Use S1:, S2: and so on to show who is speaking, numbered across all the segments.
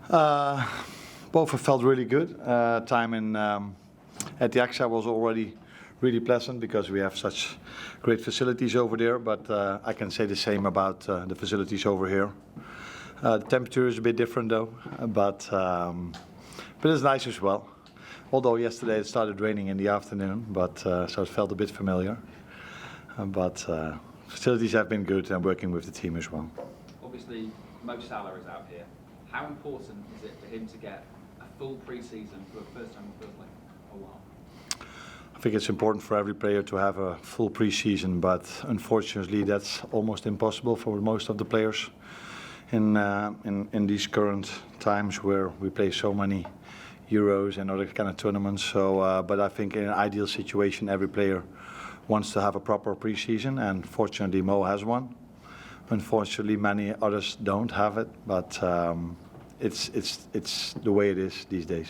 S1: Both have felt really good. Time in at the AXA was already really pleasant because we have such great facilities over there, but I can say the same about the facilities over here. The temperature is a bit different though, but it's nice as well. Although yesterday it started raining in the afternoon, but so it felt a bit familiar. But facilities have been good and working with the team as well.
S2: Obviously, Salah is out here. How important is it for him to get a full pre-season for the first time it feels like a while?
S1: I think it's important for every player to have a full pre-season, but unfortunately that's almost impossible for most of the players in these current times where we play so many Euros and other kind of tournaments. So, but I think in an ideal situation, every player wants to have a proper pre-season, and fortunately Mo has one. Unfortunately, many others don't have it, but it's the way it is these days.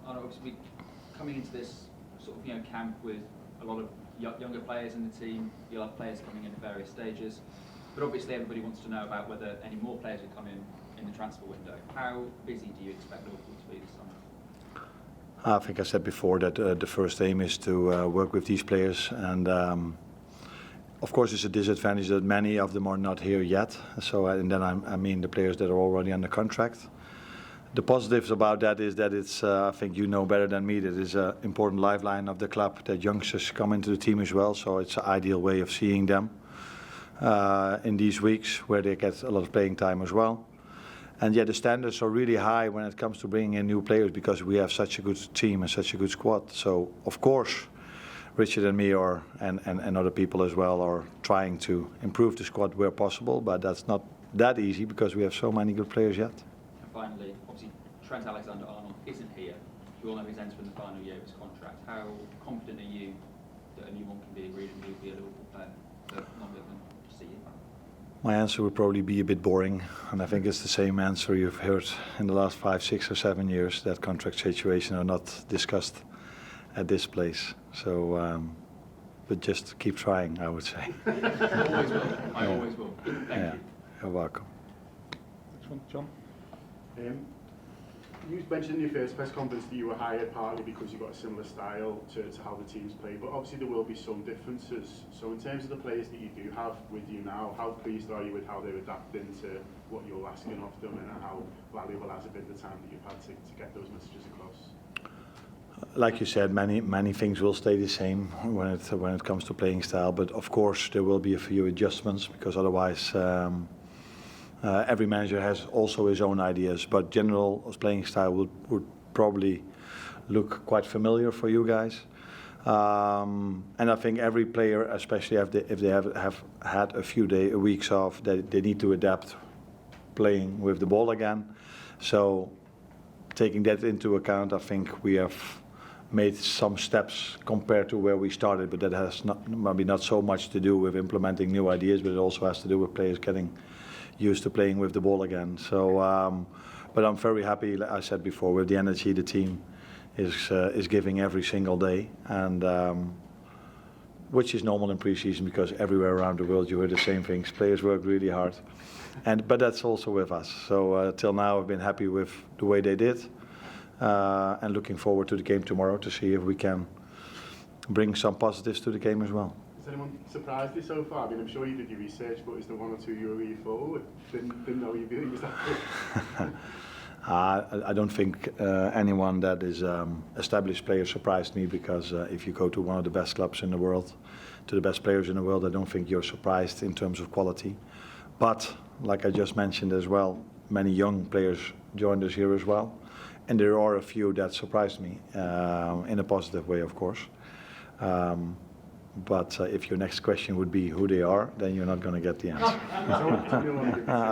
S2: Obviously, coming into this sort of camp with a lot of younger players in the team, you'll have players coming in at various stages, but obviously everybody wants to know about whether any more players will come in the transfer window. How busy do you expect Liverpool to be this summer?
S1: I think I said before that the first aim is to work with these players, and of course it's a disadvantage that many of them are not here yet. So, and then I mean the players that are already under contract. The positives about that is that it's, I think you know better than me, that it's an important lifeline of the club, that youngsters come into the team as well, so it's an ideal way of seeing them in these weeks where they get a lot of playing time as well. And yet the standards are really high when it comes to bringing in new players because we have such a good team and such a good squad. So of course Richard and me are, and other people as well, are trying to improve the squad where possible, but that's not that easy because we have so many good players yet.
S2: And finally, obviously Trent Alexander-Arnold isn't here. We all know he's entering the final year of his contract. How confident are you that a new one can be agreed and he'll be a Liverpool player for longer than just a year?
S1: My answer would probably be a bit boring, and I think it's the same answer you've heard in the last 5, 6 or 7 years, that contract situation are not discussed at this place. So, but just keep trying, I would say.
S2: Always will. I always will. Thank you.
S1: You're welcome.
S3: Next one, John. You mentioned in your first press conference that you were hired partly because you've got a similar style to how the teams play, but obviously there will be some differences. So in terms of the players that you do have with you now, how pleased are you with how they're adapting to what you're asking of them, and how valuable has it been the time that you've had to get those messages across?
S1: Like you said, many things will stay the same when it comes to playing style, but of course there will be a few adjustments because otherwise every manager has also his own ideas. But general playing style would probably look quite familiar for you guys, and I think every player, especially if they have had a few weeks off, they need to adapt playing with the ball again. So taking that into account, I think we have made some steps compared to where we started, but that has maybe not so much to do with implementing new ideas, but it also has to do with players getting used to playing with the ball again. So, but I'm very happy, like I said before, with the energy the team is giving every single day, and which is normal in pre-season because everywhere around the world you hear the same things. Players work really hard, but that's also with us. So till now I've been happy with the way they did, and looking forward to the game tomorrow to see if we can bring some positives to the game as well.
S3: Has anyone surprised you so far? I mean, I'm sure you did your research, but is there one or two you were really forward? Didn't know he was that good?
S1: I don't think anyone that is established player surprised me, because if you go to one of the best clubs in the world, to the best players in the world, I don't think you're surprised in terms of quality. But like I just mentioned as well, many young players joined us here as well, and there are a few that surprised me in a positive way, of course. But if your next question would be who they are, then you're not going to get the answer.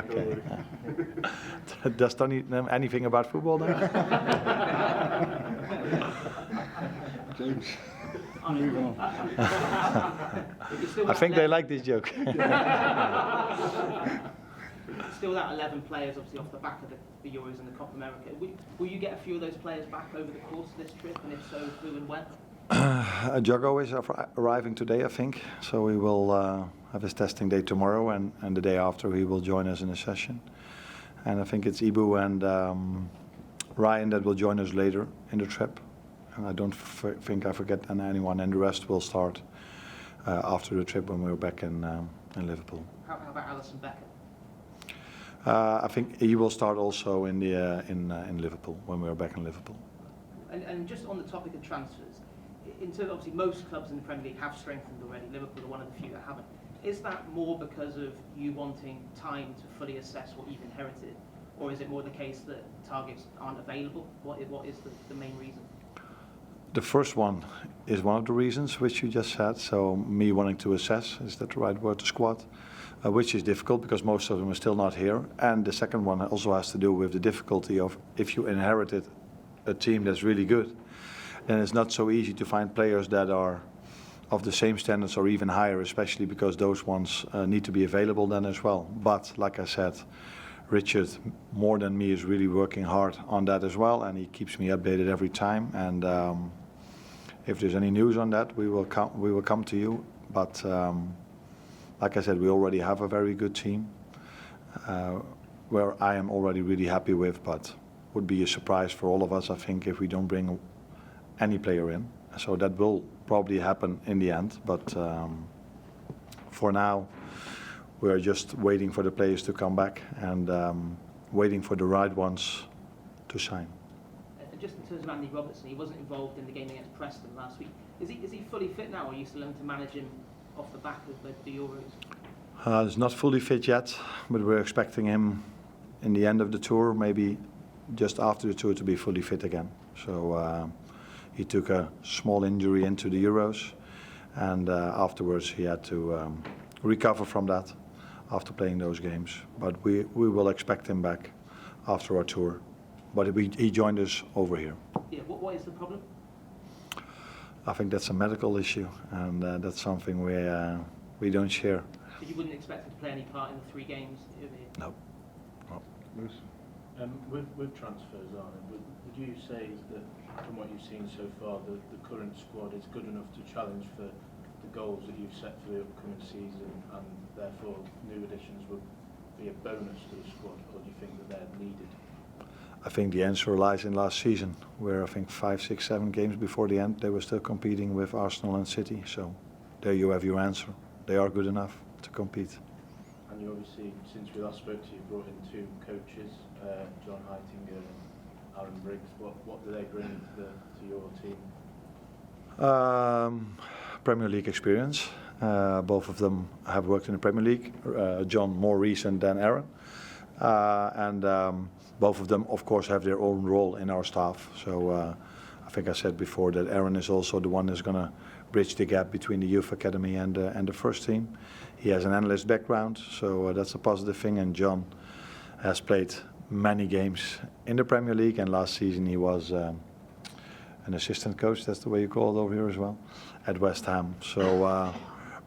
S1: Okay. Does Tony know anything about football then?
S3: James.
S1: I think they like this joke.
S4: Still that 11 players, obviously off the back of the Euros and the Copa America. Will you get a few of those players back over the course of this trip, and if so, who and when?
S1: Jago is arriving today, I think, so we will have his testing day tomorrow, and the day after he will join us in a session. and I think it's Ibu and Ryan that will join us later in the trip. And I don't think I forget anyone, and the rest will start after the trip when we're back in Liverpool.
S4: How about Alisson Becker?
S1: I think he will start also in Liverpool when we're back in Liverpool.
S4: And just on the topic of transfers, in terms of obviously most clubs in the Premier League have strengthened already. Liverpool are one of the few that haven't. Is that more because of you wanting time to fully assess what you've inherited, or is it more the case that targets aren't available? What is the main reason?
S1: The first one is one of the reasons which you just said. So me wanting to assess, is that the right word, the squad, which is difficult because most of them are still not here. And the second one also has to do with the difficulty of if you inherited a team that's really good, then it's not so easy to find players that are of the same standards or even higher, especially because those ones need to be available then as well. But like I said, Richard, more than me, is really working hard on that as well, and he keeps me updated every time. And if there's any news on that, we will come to you. But like I said, we already have a very good team, where I am already really happy with. But would be a surprise for all of us, I think, if we don't bring any player in. So that will probably happen in the end. But for now, we are just waiting for the players to come back and waiting for the right ones to sign.
S4: Just in terms of Andy Robertson, he wasn't involved in the game against Preston last week. Is he fully fit now, or are you still having to manage him off the back of the Euros?
S1: He's not fully fit yet, but we're expecting him in the end of the tour, maybe just after the tour, to be fully fit again. So he took a small injury into the Euros, and afterwards he had to recover from that after playing those games. But we will expect him back after our tour. But he joined us over here.
S4: Yeah, what is the problem?
S1: I think that's a medical issue, and that's something we don't share.
S4: So you wouldn't expect him to play any part in the 3 games over here?
S1: No.
S5: With transfers, Arne, would you say that from what you've seen so far, the current squad is good enough to challenge for the goals that you've set for the upcoming season, and therefore new additions would be a bonus to the squad, or do you think that they're needed?
S1: I think the answer lies in last season, where I think 5, 6, 7 games before the end, they were still competing with Arsenal and City. So there you have your answer. They are good enough to compete.
S5: And you obviously, since we last spoke to you, brought in 2 coaches, John Heitinger and Aaron Briggs. What do they bring to your team?
S1: Premier League experience. Both of them have worked in the Premier League. John more recent than Aaron. And both of them, of course, have their own role in our staff. So I think I said before that Aaron is also the one that's going to bridge the gap between the youth academy and the first team. He has an analyst background, so that's a positive thing. And John has played many games in the Premier League, and last season he was an assistant coach, that's the way you call it over here as well, at West Ham. So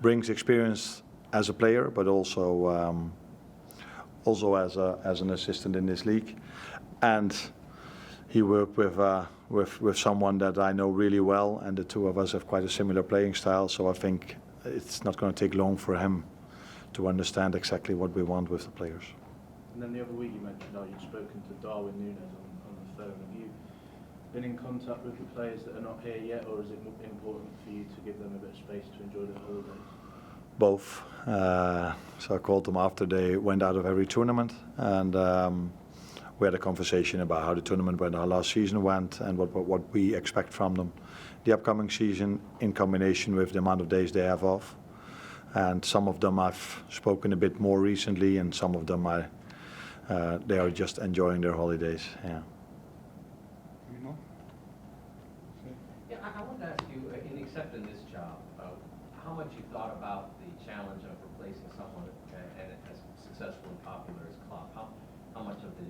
S1: brings experience as a player, but also as an assistant in this league. And he worked with someone that I know really well, and the two of us have quite a similar playing style, so I think it's not going to take long for him to understand exactly what we want with the players.
S5: And then the other week you mentioned how you'd spoken to Darwin Núñez on the phone. Have you been in contact with the players that are not here yet, or is it important for you to give them a bit of space to enjoy their holidays?
S1: Both. So I called them after they went out of every tournament, and we had a conversation about how the tournament went, how last season went, and what we expect from them the upcoming season, in combination with the amount of days they have off. And some of them I've spoken a bit more recently, and some of them they are just enjoying their holidays. Yeah.
S6: Yeah, I wanted to ask you, in accepting this job, how much you thought about the challenge of replacing someone and as successful and popular as Klopp? How much of the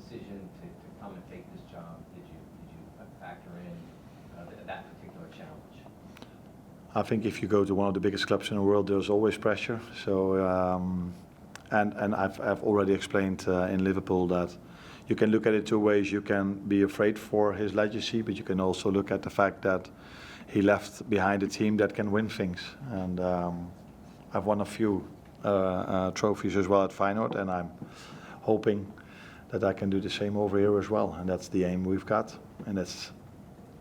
S6: decision to come and take this job did you factor in that particular challenge?
S1: I think if you go to one of the biggest clubs in the world, there's always pressure. So, and I've already explained in Liverpool that you can look at it 2 ways. You can be afraid for his legacy, but you can also look at the fact that he left behind a team that can win things. And I've won a few trophies as well at Feyenoord, and I'm hoping that I can do the same over here as well, and that's the aim we've got, and that's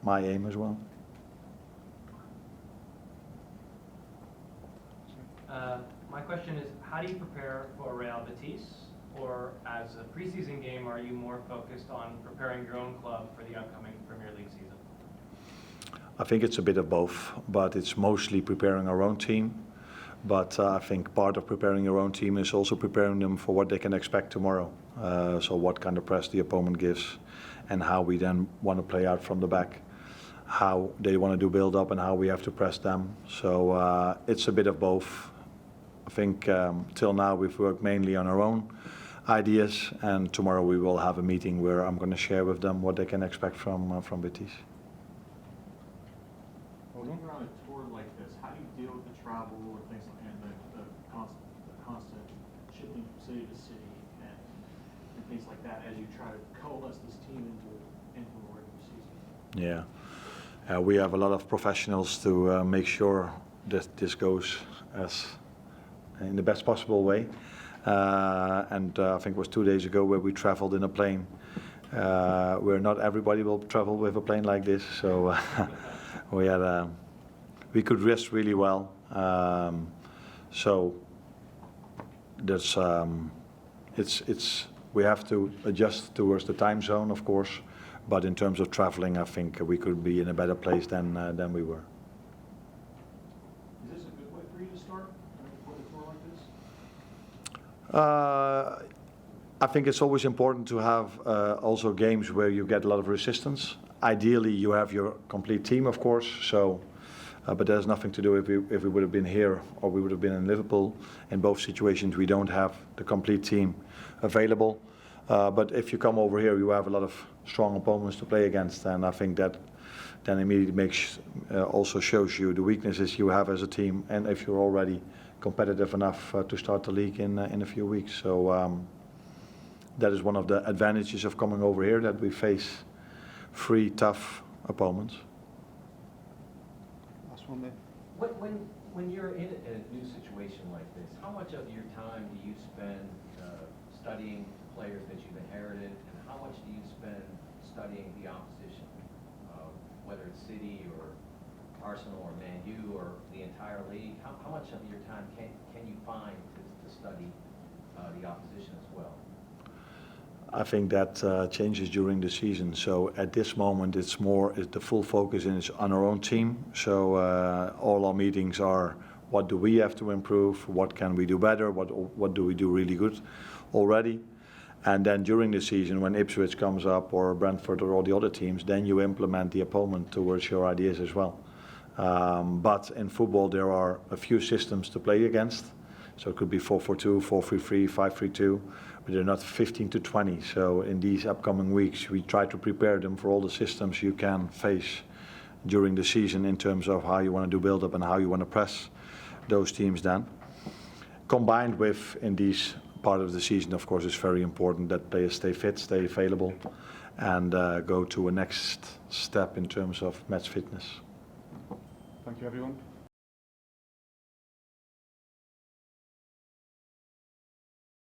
S1: my aim as well.
S7: My question is, how do you prepare for Real Betis? Or as a preseason game, are you more focused on preparing your own club for the upcoming Premier League season?
S1: I think it's a bit of both, but it's mostly preparing our own team. But I think part of preparing your own team is also preparing them for what they can expect tomorrow. So what kind of press the opponent gives and how we then want to play out from the back, how they want to do build up and how we have to press them. So it's a bit of both. I think till now we've worked mainly on our own ideas, and tomorrow we will have a meeting where I'm going to share with them what they can expect from Betis.
S8: When you're on a tour like this, how do you deal with the travel or things like and the constant shipping from city to city and things like that as you try to coalesce this team into a regular season?
S1: Yeah, we have a lot of professionals to make sure that this goes as in the best possible way. And I think it was 2 days ago where we traveled in a plane, where not everybody will travel with a plane like this. So we could rest really well. So that's we have to adjust towards the time zone, of course. But in terms of traveling, I think we could be in a better place than we were.
S8: Is this a good way for you to start with a tour like this?
S1: I think it's always important to have also games where you get a lot of resistance. Ideally, you have your complete team, of course. So, but there's nothing to do if we would have been here or we would have been in Liverpool. In both situations, we don't have the complete team available. But if you come over here, you have a lot of strong opponents to play against, and I think that then immediately also shows you the weaknesses you have as a team, and if you're already competitive enough to start the league in a few weeks. So that is one of the advantages of coming over here, that we face 3 tough opponents.
S8: Last one, mate.
S6: When you're in a new situation like this, how much of your time do you spend studying players that you've inherited, and how much do you spend studying the opposition, whether it's City or Arsenal or Man U or the entire league? How much of your time can you find to study the opposition as well?
S1: I think that changes during the season. So at this moment, the full focus is on our own team. So all our meetings are, what do we have to improve? What can we do better? What do we do really good already? And then during the season, when Ipswich comes up or Brentford or all the other teams, then you implement the opponent towards your ideas as well. But in football, there are a few systems to play against. So it could be 4-4-2, 4-3-3, 5-3-2, but they're not 15 to 20. So in these upcoming weeks, we try to prepare them for all the systems you can face during the season in terms of how you want to do build-up and how you want to press those teams then. Combined with, in these part of the season, of course, it's very important that players stay fit, stay available, and go to a next step in terms of match fitness.
S8: Thank you, everyone.